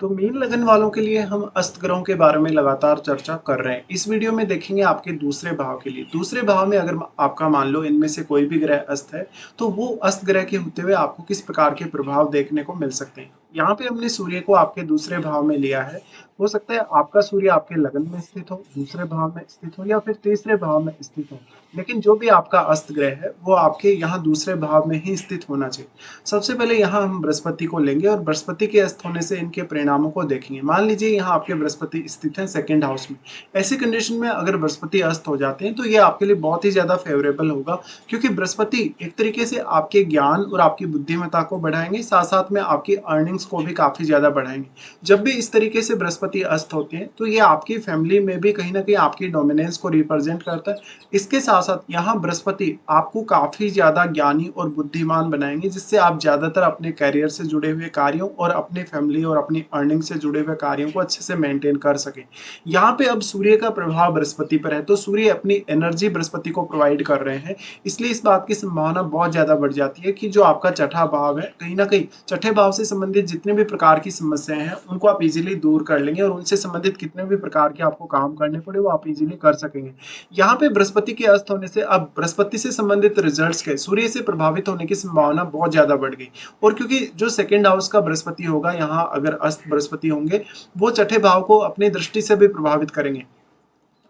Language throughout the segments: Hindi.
तो मीन लगन वालों के लिए हम अस्त ग्रहों के बारे में लगातार चर्चा कर रहे हैं। इस वीडियो में देखेंगे आपके दूसरे भाव के लिए। दूसरे भाव में अगर आपका मान लो इनमें से कोई भी ग्रह अस्त है, तो वो अस्त ग्रह के होते हुए आपको किस प्रकार के प्रभाव देखने को मिल सकते हैं। यहाँ पे हमने सूर्य को आपके दूसरे भाव में लिया है। हो सकता है आपका सूर्य आपके लगन में स्थित हो, दूसरे भाव में स्थित हो या फिर तीसरे भाव में स्थित हो। लेकिन जो भी आपका अस्त ग्रह है वो आपके यहाँ दूसरे भाव में ही स्थित होना चाहिए। सबसे पहले यहाँ हम बृहस्पति को लेंगे और बृहस्पति के अस्त होने से इनके परिणामों को देखेंगे। मान लीजिए यहाँ आपके बृहस्पति स्थित हैं सेकंड हाउस में। ऐसी कंडीशन में अगर बृहस्पति अस्त हो जाते हैं तो ये आपके लिए बहुत ही ज्यादा फेवरेबल होगा, क्योंकि बृहस्पति एक तरीके से आपके ज्ञान और आपकी बुद्धिमत्ता को बढ़ाएंगे, साथ साथ में आपकी अर्निंग्स को भी काफी ज्यादा बढ़ाएंगे। जब भी इस तरीके से बृहस्पति अस्त होते हैं तो ये आपकी फैमिली में भी कहीं ना कहीं आपकी डोमिनेंस को रिप्रेजेंट करता है। इसके साथ साथ यहाँ बृहस्पति आपको काफी ज्यादा ज्ञानी और बुद्धिमान बनाएंगे, जिससे आप ज्यादातर अपने करियर से जुड़े हुए कार्यों और अपने फैमिली और अपनी अर्निंग से जुड़े हुए कार्यों को अच्छे से मेंटेन कर सके। यहाँ पे अब सूर्य का प्रभाव बृहस्पति पर है, तो सूर्य अपनी एनर्जी बृहस्पति को प्रोवाइड कर रहे हैं। इसलिए इस बात की संभावना बहुत ज्यादा बढ़ जाती है कि जो आपका छठा भाव है, कहीं ना कहीं छठे भाव से संबंधित जितने भी प्रकार की समस्याएं हैं उनको आप इजीली दूर कर लेंगे और उनसे संबंधित कितने भी प्रकार के आपको काम करने पड़े वो आप इजीली कर सकेंगे। यहाँ पे बृहस्पति के अस्त होने से अब बृहस्पति से संबंधित रिजल्ट्स के सूर्य से प्रभावित होने की संभावना बहुत ज्यादा बढ़ गई। और क्योंकि जो सेकंड हाउस का बृहस्पति होगा, यहाँ अगर अस्त बृहस्पति होंगे, वो छठे भाव को अपनी दृष्टि से भी प्रभावित करेंगे।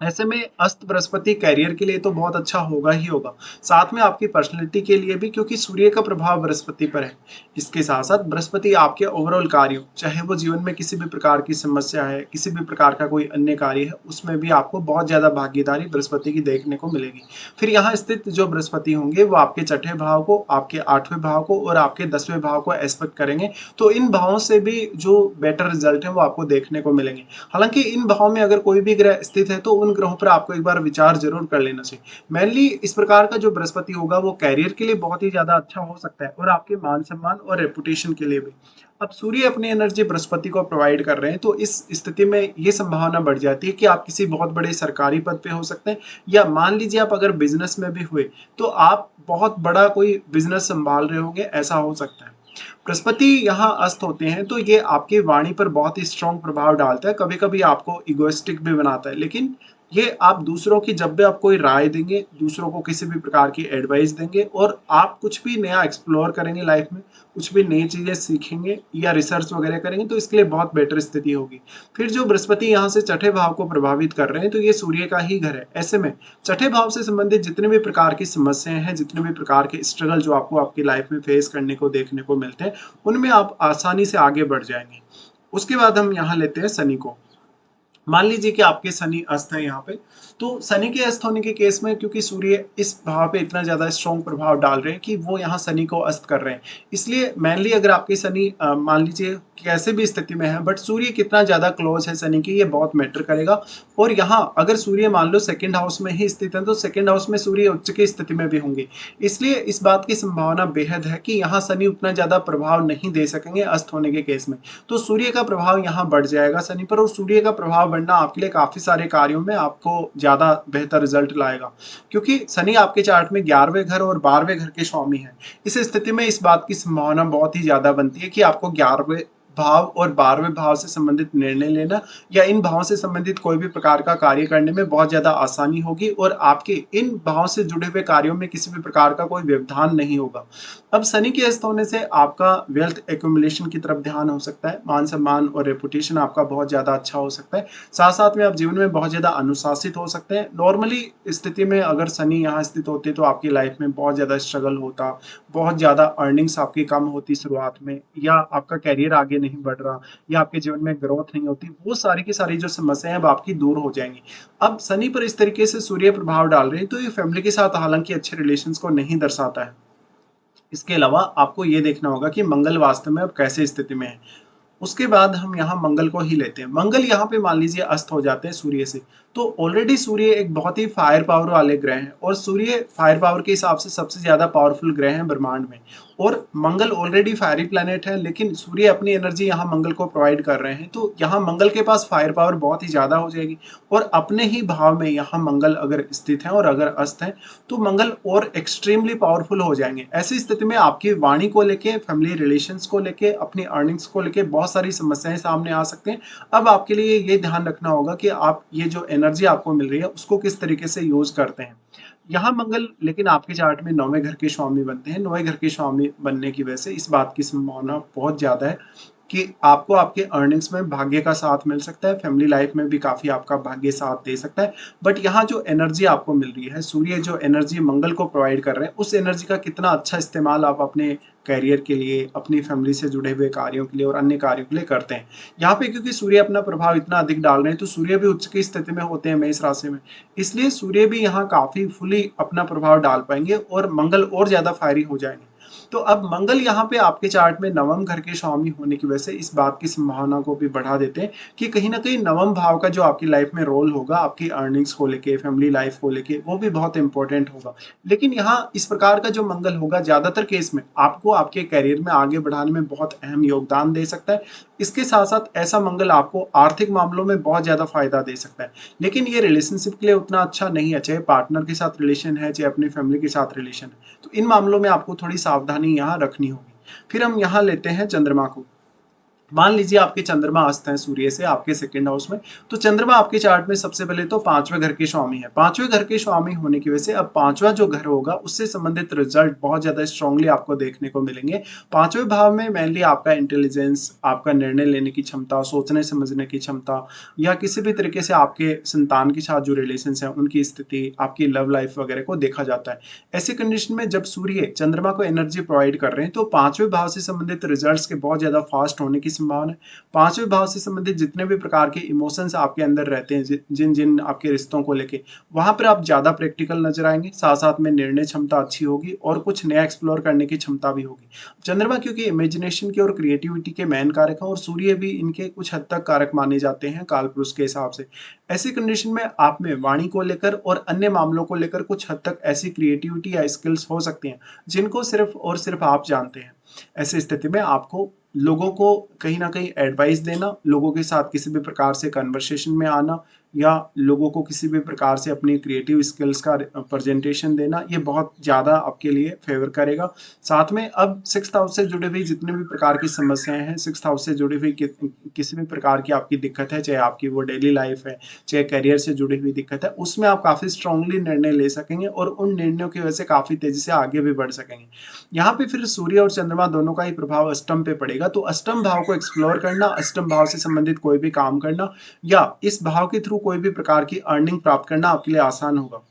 ऐसे में अस्त बृहस्पति कैरियर के लिए तो बहुत अच्छा होगा ही होगा, साथ में आपकी पर्सनैलिटी के लिए भी, क्योंकि सूर्य का प्रभाव बृहस्पति पर है। इसके साथ साथ बृहस्पति आपके ओवरऑल कार्यों, चाहे वो जीवन में किसी भी प्रकार की समस्या है, किसी भी प्रकार का कोई अन्य कार्य है, उसमें भी आपको बहुत ज्यादा भागीदारी बृहस्पति की देखने को मिलेगी। फिर यहाँ स्थित जो बृहस्पति होंगे वो आपके छठे भाव को, आपके आठवें भाव को और आपके 10वें भाव को एस्पेक्ट करेंगे। तो इन भावों से भी जो बेटर रिजल्ट है वो आपको देखने को मिलेंगे। हालांकि इन भावों में अगर कोई भी ग्रह स्थित है तो उन ग्रहों पर आपको एक बार विचार जरूर कर लेना चाहिए। मेनली इस प्रकार का जो बृहस्पति होगा वो कैरियर के लिए बहुत ही ज्यादा अच्छा हो सकता है और आपके मान सम्मान और रेपुटेशन के लिए भी। अब सूर्य अपनी एनर्जी बृहस्पति को प्रोवाइड कर रहे हैं, तो इस स्थिति में ये संभावना बढ़ जाती है कि आप किसी बहुत बड़े सरकारी पद पे हो सकते हैं, या मान लीजिए आप अगर बिजनेस में भी हुए तो आप बहुत बड़ा कोई बिजनेस संभाल रहे होंगे, ऐसा हो सकता है। बृहस्पति यहाँ अस्त होते हैं तो ये आपकी वाणी पर बहुत ही स्ट्रॉन्ग प्रभाव डालता है, कभी कभी आपको इगोइस्टिक भी बनाता है। लेकिन ये आप दूसरों की, जब भी आप कोई राय देंगे, दूसरों को किसी भी प्रकार की एडवाइस देंगे और आप कुछ भी नया एक्सप्लोर करेंगे लाइफ में, कुछ भी नई चीजें सीखेंगे या रिसर्च वगैरह करेंगे, तो इसके लिए बहुत बेटर स्थिति होगी। फिर जो बृहस्पति यहाँ से छठे भाव को प्रभावित कर रहे हैं, तो ये सूर्य का ही घर है। ऐसे में छठे भाव से संबंधित जितने भी प्रकार की समस्याएं हैं, जितने भी प्रकार के स्ट्रगल जो आपको आपकी लाइफ में फेस करने को देखने को मिलते हैं, उनमें आप आसानी से आगे बढ़ जाएंगे। उसके बाद हम यहाँ लेते हैं शनि को। मान लीजिए कि आपके शनि अस्त है यहाँ पे, तो शनि के अस्त होने के केस में, क्योंकि सूर्य इस भाव पे इतना ज्यादा स्ट्रॉन्ग प्रभाव डाल रहे हैं कि वो यहाँ शनि को अस्त कर रहे हैं, इसलिए मेनली अगर आपके शनि मान लीजिए कैसे भी स्थिति में है, बट सूर्य कितना ज्यादा क्लोज है शनि की, ये बहुत मैटर करेगा। और यहाँ अगर सूर्य मान लो सेकंड हाउस में ही स्थित है, तो सेकंड हाउस में सूर्य उच्च की स्थिति में भी होंगे, इसलिए इस बात की संभावना बेहद है कि यहाँ शनि उतना ज्यादा प्रभाव नहीं दे सकेंगे अस्त होने के केस में। तो सूर्य का प्रभाव यहाँ बढ़ जाएगा शनि पर, और सूर्य का प्रभाव बढ़ना आपके लिए काफी सारे कार्यों में आपको ज्यादा बेहतर रिजल्ट लाएगा, क्योंकि शनि आपके चार्ट में 11वें घर और 12वें घर के स्वामी है। इस स्थिति में इस बात की संभावना बहुत ही ज्यादा बनती है कि आपको 11वें भाव और 12वें भाव से संबंधित निर्णय लेना या इन भावों से संबंधित कोई भी प्रकार का कार्य करने में बहुत ज्यादा आसानी होगी, और आपके इन भावों से जुड़े हुए कार्यों में किसी भी प्रकार का कोई व्यवधान नहीं होगा। अब शनि के अस्त होने से आपका वेल्थ एक्यूमुलेशन की तरफ ध्यान हो सकता है, मान सम्मान और रेपुटेशन आपका बहुत ज्यादा अच्छा हो सकता है, साथ साथ में आप जीवन में बहुत ज्यादा अनुशासित हो सकते हैं। नॉर्मली स्थिति में अगर शनि यहाँ स्थित होते तो आपकी लाइफ में बहुत ज्यादा स्ट्रगल होता, बहुत ज्यादा अर्निंग्स आपकी कम होती शुरुआत में, या आपका कैरियर आगे नहीं बढ़ रहा, या आपके जीवन में ग्रोथ नहीं होती, वो सारी की सारी जो समस्याएं अब आपकी दूर हो जाएंगी। अब शनि पर इस तरीके से सूर्य प्रभाव डाल रहे हैं, तो ये फैमिली के साथ हालांकि अच्छे रिलेशंस को नहीं दर्शाता है। इसके अलावा आपको ये देखना होगा कि मंगल वास्तव में अब कैसे स्थिति में है। उसके बाद हम यहाँ मंगल को ही लेते हैं। मंगल यहाँ पे मान लीजिए अस्त हो जाते हैं सूर्य से, तो ऑलरेडी सूर्य एक बहुत ही फायर पावर वाले ग्रह हैं, और सूर्य फायर पावर के हिसाब से सबसे ज्यादा पावरफुल ग्रह हैं ब्रह्मांड में। और मंगल ऑलरेडी फायरी प्लैनेट है, लेकिन सूर्य अपनी एनर्जी यहाँ मंगल को प्रोवाइड कर रहे हैं, तो यहाँ मंगल के पास फायर पावर बहुत ही ज़्यादा हो जाएगी। और अपने ही भाव में यहाँ मंगल अगर स्थित है और अगर अस्त है तो मंगल और एक्सट्रीमली पावरफुल हो जाएंगे। ऐसी स्थिति में आपकी वाणी को लेके, फैमिली रिलेशंस को लेके, अपनी अर्निंग्स को लेके बहुत सारी समस्याएं सामने आ सकते हैं। अब आपके लिए ये ध्यान रखना होगा कि आप ये जो एनर्जी आपको मिल रही है उसको किस तरीके से यूज करते हैं। यहाँ मंगल लेकिन आपके चार्ट में 9वें घर के स्वामी बनते हैं। 9वें घर के स्वामी बनने की वजह से इस बात की संभावना बहुत ज्यादा है कि आपको आपके अर्निंग्स में भाग्य का साथ मिल सकता है, फैमिली लाइफ में भी काफी आपका भाग्य साथ दे सकता है। बट यहाँ जो एनर्जी आपको मिल रही है, सूर्य जो एनर्जी मंगल को प्रोवाइड कर रहे हैं, उस एनर्जी का कितना अच्छा इस्तेमाल आप अपने करियर के लिए, अपनी फैमिली से जुड़े हुए कार्यों के लिए और अन्य कार्यों के लिए करते हैं। यहाँ पे क्योंकि सूर्य अपना प्रभाव इतना अधिक डाल रहे हैं, तो सूर्य भी उच्च की स्थिति में होते हैं मेष राशि में, इसलिए सूर्य भी यहाँ काफी फुली अपना प्रभाव डाल पाएंगे और मंगल और ज्यादा फायरी हो जाएंगे। तो अब मंगल यहाँ पे आपके चार्ट में नवम घर के स्वामी होने की वजह से इस बात की संभावना को भी बढ़ा देते हैं कि कहीं ना कहीं नवम भाव का जो आपकी लाइफ में रोल होगा, आपकी अर्निंग्स को लेके, फैमिली लाइफ को लेके, वो भी बहुत इंपॉर्टेंट होगा। लेकिन यहाँ इस प्रकार का जो मंगल होगा ज्यादातर केस में आपको आपके करियर में आगे बढ़ाने में बहुत अहम योगदान दे सकता है। इसके साथ साथ ऐसा मंगल आपको आर्थिक मामलों में बहुत ज्यादा फायदा दे सकता है, लेकिन ये रिलेशनशिप के लिए उतना अच्छा नहीं है, चाहे पार्टनर के साथ रिलेशन है, चाहे अपनी फैमिली के साथ रिलेशन है। तो इन मामलों में आपको थोड़ी सावधानी यहाँ रखनी होगी। फिर हम यहाँ लेते हैं चंद्रमा को। मान लीजिए आपके चंद्रमा अस्त है सूर्य से आपके सेकंड हाउस में, तो चंद्रमा आपके चार्ट में सबसे पहले तो 5वें घर के स्वामी है। 5वें घर के स्वामी होने की वजह से अब 5वां जो घर होगा उससे संबंधित रिजल्ट बहुत ज्यादा स्ट्रांगली आपको देखने को मिलेंगे। 5वें भाव में मेनली आपका इंटेलिजेंस, आपका निर्णय लेने की क्षमता, सोचने समझने की क्षमता, या किसी भी तरीके से आपके संतान के साथ जो रिलेशन है उनकी स्थिति, आपकी लव लाइफ वगैरह को देखा जाता है। ऐसी कंडीशन में जब सूर्य चंद्रमा को एनर्जी प्रोवाइड कर रहे हैं तो 5वें भाव से संबंधित रिजल्ट्स के बहुत ज्यादा फास्ट होने की संभावना है। 5वें भाव से संबंधित जितने भी प्रकार के इमोशंस आपके अंदर रहते हैं, जिन जिन आपके रिश्तों को लेके, वहां पर आप ज्यादा प्रैक्टिकल नजर आएंगे। साथ साथ में निर्णय क्षमता अच्छी होगी और कुछ नया एक्सप्लोर करने की क्षमता भी होगी। चंद्रमा क्योंकि इमेजिनेशन की और क्रिएटिविटी के मेन कारक है और सूर्य भी इनके कुछ हद तक कारक माने जाते हैं काल पुरुष के हिसाब से। ऐसी कंडीशन में आप में वाणी को लेकर और अन्य मामलों को लेकर कुछ हद तक ऐसी क्रिएटिविटी या स्किल्स हो सकती हैं जिनको सिर्फ और सिर्फ आप जानते हैं। ऐसी स्थिति में आपको लोगों को कहीं ना कहीं एडवाइस देना, लोगों के साथ किसी भी प्रकार से कन्वर्सेशन में आना, या लोगों को किसी भी प्रकार से अपनी क्रिएटिव स्किल्स का प्रेजेंटेशन देना, ये बहुत ज़्यादा आपके लिए फेवर करेगा। साथ में अब 6th हाउस से जुड़े हुई जितने भी प्रकार की समस्याएं हैं, 6th हाउस से जुड़ी हुई किसी भी प्रकार की आपकी दिक्कत है, चाहे आपकी वो डेली लाइफ है, चाहे करियर से जुड़ी हुई दिक्कत है, उसमें आप काफ़ी स्ट्रांगली निर्णय ले सकेंगे और उन निर्णयों की वजह से काफ़ी तेजी से आगे भी बढ़ सकेंगे। यहाँ पे फिर सूर्य और चंद्रमा दोनों का ही प्रभाव अष्टम पे पड़ेगा, तो अष्टम भाव को एक्सप्लोर करना, अष्टम भाव से संबंधित कोई भी काम करना या इस भाव के थ्रू कोई भी प्रकार की अर्निंग प्राप्त करना आपके लिए आसान होगा।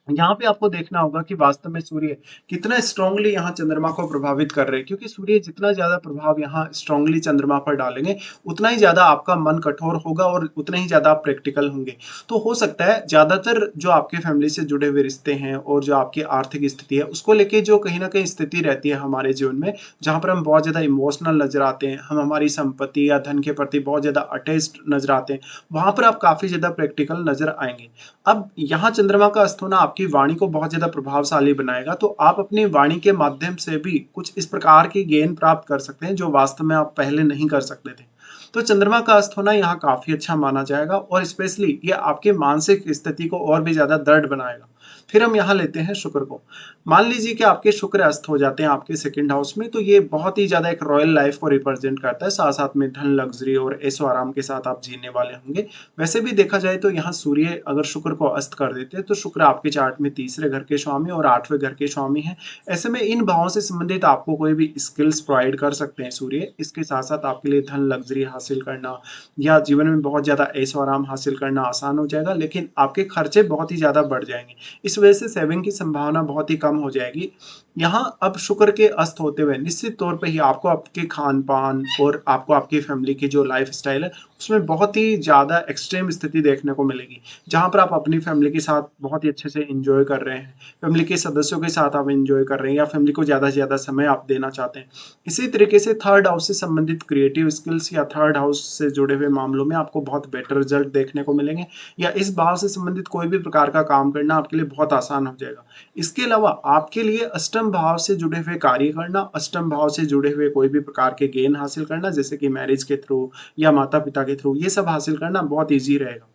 यहाँ पे आपको देखना होगा कि वास्तव में सूर्य कितना स्ट्रांगली यहाँ चंद्रमा को प्रभावित कर रहे हैं, क्योंकि सूर्य जितना ज्यादा प्रभाव यहाँ स्ट्रांगली चंद्रमा पर डालेंगे उतना ही ज्यादा आपका मन कठोर होगा और उतना ही ज्यादा आप प्रैक्टिकल होंगे। तो हो सकता है ज्यादातर जो आपके फैमिली से जुड़े हुए रिश्ते हैं और जो आपकी आर्थिक स्थिति है उसको लेके जो कहीं ना कहीं स्थिति रहती है हमारे जीवन में, जहाँ पर हम बहुत ज्यादा इमोशनल नजर आते हैं, हम हमारी संपत्ति या धन के प्रति बहुत ज्यादा अटैच्ड नजर आते हैं, वहां पर आप काफी ज्यादा प्रैक्टिकल नजर आएंगे। अब यहाँ चंद्रमा का अस्त होना आपकी वाणी को बहुत ज्यादा प्रभावशाली बनाएगा, तो आप अपनी वाणी के माध्यम से भी कुछ इस प्रकार की गेन प्राप्त कर सकते हैं जो वास्तव में आप पहले नहीं कर सकते थे। तो चंद्रमा का अस्त होना यहाँ काफी अच्छा माना जाएगा और स्पेशली ये आपके मानसिक स्थिति को और भी ज्यादा दृढ़ बनाएगा। फिर हम यहाँ लेते हैं शुक्र को। मान लीजिए कि आपके शुक्र अस्त हो जाते हैं आपके सेकंड हाउस में, तो ये बहुत ही ज्यादा एक रॉयल लाइफ को रिप्रेजेंट करता है, साथ साथ में धन, लग्जरी और ऐशो आराम के साथ आप जीने वाले होंगे। वैसे भी देखा जाए तो यहाँ सूर्य अगर शुक्र को अस्त कर देते हैं तो शुक्र आपके चार्ट में 3रे घर के स्वामी और 8वें घर के स्वामी है। ऐसे में इन भावों से संबंधित आपको कोई भी स्किल्स प्रोवाइड कर सकते हैं सूर्य। इसके साथ साथ आपके लिए धन, लग्जरी हासिल करना या जीवन में बहुत ज्यादा ऐशो आराम हासिल करना आसान हो जाएगा, लेकिन आपके खर्चे बहुत ही ज्यादा बढ़ जाएंगे। इस वजह से सेविंग की संभावना बहुत ही कम हो जाएगी। यहाँ अब शुक्र के अस्त होते हुए निश्चित तौर पे ही आपको आपके खान पान और आपको आपकी फैमिली की जो लाइफ स्टाइल है उसमें बहुत ही ज्यादा एक्सट्रीम स्थिति देखने को मिलेगी, जहां पर आप अपनी फैमिली के साथ बहुत ही अच्छे से एंजॉय कर रहे हैं, फैमिली के सदस्यों के साथ आप एंजॉय कर रहे हैं या फैमिली को ज्यादा से ज्यादा समय आप देना चाहते हैं। इसी तरीके से 3rd हाउस से संबंधित क्रिएटिव स्किल्स या 3rd हाउस से जुड़े हुए मामलों में आपको बहुत बेटर रिजल्ट देखने को मिलेंगे, या इस भाव से संबंधित कोई भी प्रकार का काम करना आपके लिए बहुत बहुत आसान हो जाएगा। इसके अलावा आपके लिए अष्टम भाव से जुड़े हुए कार्य करना, अष्टम भाव से जुड़े हुए कोई भी प्रकार के गेन हासिल करना, जैसे कि मैरिज के थ्रू या माता-पिता के थ्रू, ये सब हासिल करना बहुत ईज़ी रहेगा।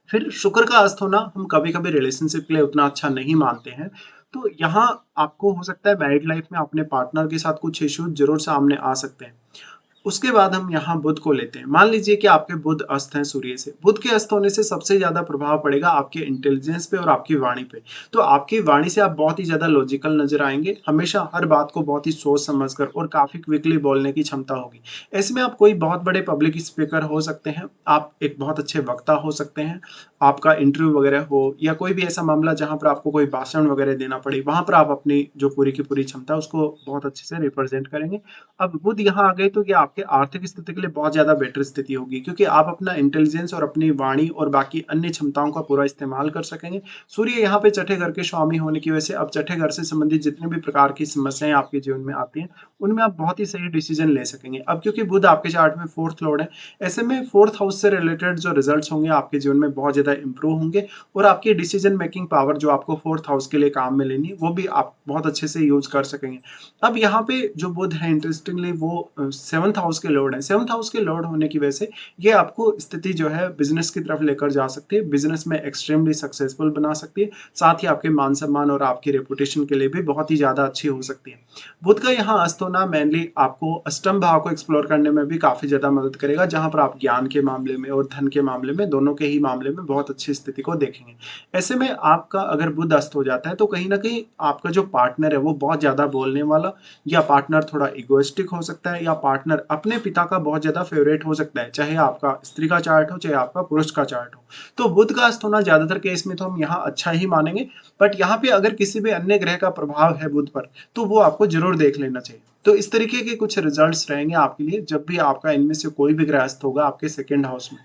फिर शुक्र का अस्त होना हम कभी-कभी रिलेशनशिप के लिए उतना अच्छा नहीं मानते हैं। तो यहाँ आपको हो सकता है मैरिड लाइफ में अपने पार्टनर के साथ कुछ इश्यूज ज़रूर सामने आ सकते हैं। उसके बाद हम यहाँ बुध को लेते हैं। मान लीजिए कि आपके बुध अस्त हैं सूर्य से। बुध के अस्त होने से सबसे ज़्यादा प्रभाव पड़ेगा आपके इंटेलिजेंस पे और आपकी वाणी पे। तो आपकी वाणी से आप बहुत ही ज़्यादा लॉजिकल नज़र आएँगे। हमेशा हर बात को बहुत ही सोच समझ कर और काफ़ी क्विकली बोलने की क्षमता होगी। ऐसे में आप कोई बहुत बड़े पब्लिक स्पीकर हो सकते हैं। आप एक बहुत अच्छे वक्ता हो सकते हैं। आपका इंटरव्यू वगैरह हो या कोई भी ऐसा मामला जहाँ पर आपको कोई भाषण वगैरह देना पड़े, वहाँ पर आप अपनी जो पूरी की पूरी क्षमता है उसको बहुत अच्छे से रिप्रेज़ेंट करेंगे। अब बुध यहाँ आ गए तो ये आपके आर्थिक स्थिति के लिए बहुत ज़्यादा बेटर स्थिति होगी, क्योंकि आप अपना इंटेलिजेंस और अपनी वाणी और बाकी अन्य क्षमताओं का पूरा इस्तेमाल कर सकेंगे। सूर्य यहाँ पे छठे घर के स्वामी होने की वजह से अब छठे घर से संबंधित जितने भी प्रकार की समस्याएं आपके जीवन में आती हैं, उनमें आप बहुत ही सही डिसीजन ले सकेंगे। अब क्योंकि बुध आपके चार्ट में फोर्थ लॉर्ड है, ऐसे में फोर्थ हाउस से रिलेटेड जो रिजल्ट्स होंगे आपके जीवन में बहुत ज़्यादा इंप्रूव होंगे और आपकी डिसीजन मेकिंग पावर जो आपको फोर्थ हाउस के लिए काम में लेनी है, वो भी आप बहुत अच्छे से यूज कर सकेंगे। अब यहाँ पे जो बुध है इंटरेस्टिंगली वो सेवंथ हाउस के लॉर्ड है। सेवंथ हाउस के लॉर्ड होने की वजह से ये आपको स्थिति जो है बिजनेस की तरफ लेकर जा सकती है, बिजनेस में एक्सट्रीमली सक्सेसफुल बना सकती है, साथ ही आपके मान सम्मान और आपकी रेपुटेशन के लिए भी बहुत ही ज्यादा अच्छी हो सकती है। बुध का यहाँ अस्त होना मेनली आपको अष्टम भाव को एक्सप्लोर करने में भी काफी ज्यादा मदद करेगा, जहां पर आप ज्ञान के मामले में और धन के मामले में, दोनों के ही मामले में बहुत अच्छी स्थिति को देखेंगे। ऐसे में आपका अगर बुध अस्त हो जाता है तो कहीं ना कहीं आपका जो पार्टनर है वो बहुत ज्यादा बोलने वाला, या पार्टनर थोड़ा इगोइस्टिक हो सकता है, या पार्टनर अपने पिता का बहुत ज्यादा फेवरेट हो सकता है, चाहे आपका स्त्री का चार्ट हो चाहे आपका पुरुष का चार्ट हो। तो बुध का अस्त होना ज्यादातर केस में तो हम यहाँ अच्छा ही मानेंगे, बट यहाँ पे अगर किसी भी अन्य ग्रह का प्रभाव है बुध पर तो वो आपको जरूर देख लेना चाहिए। तो इस तरीके के कुछ रिजल्ट्स रहेंगे आपके लिए जब भी आपका इनमें से कोई भी ग्रह अस्त होगा आपके सेकेंड हाउस में।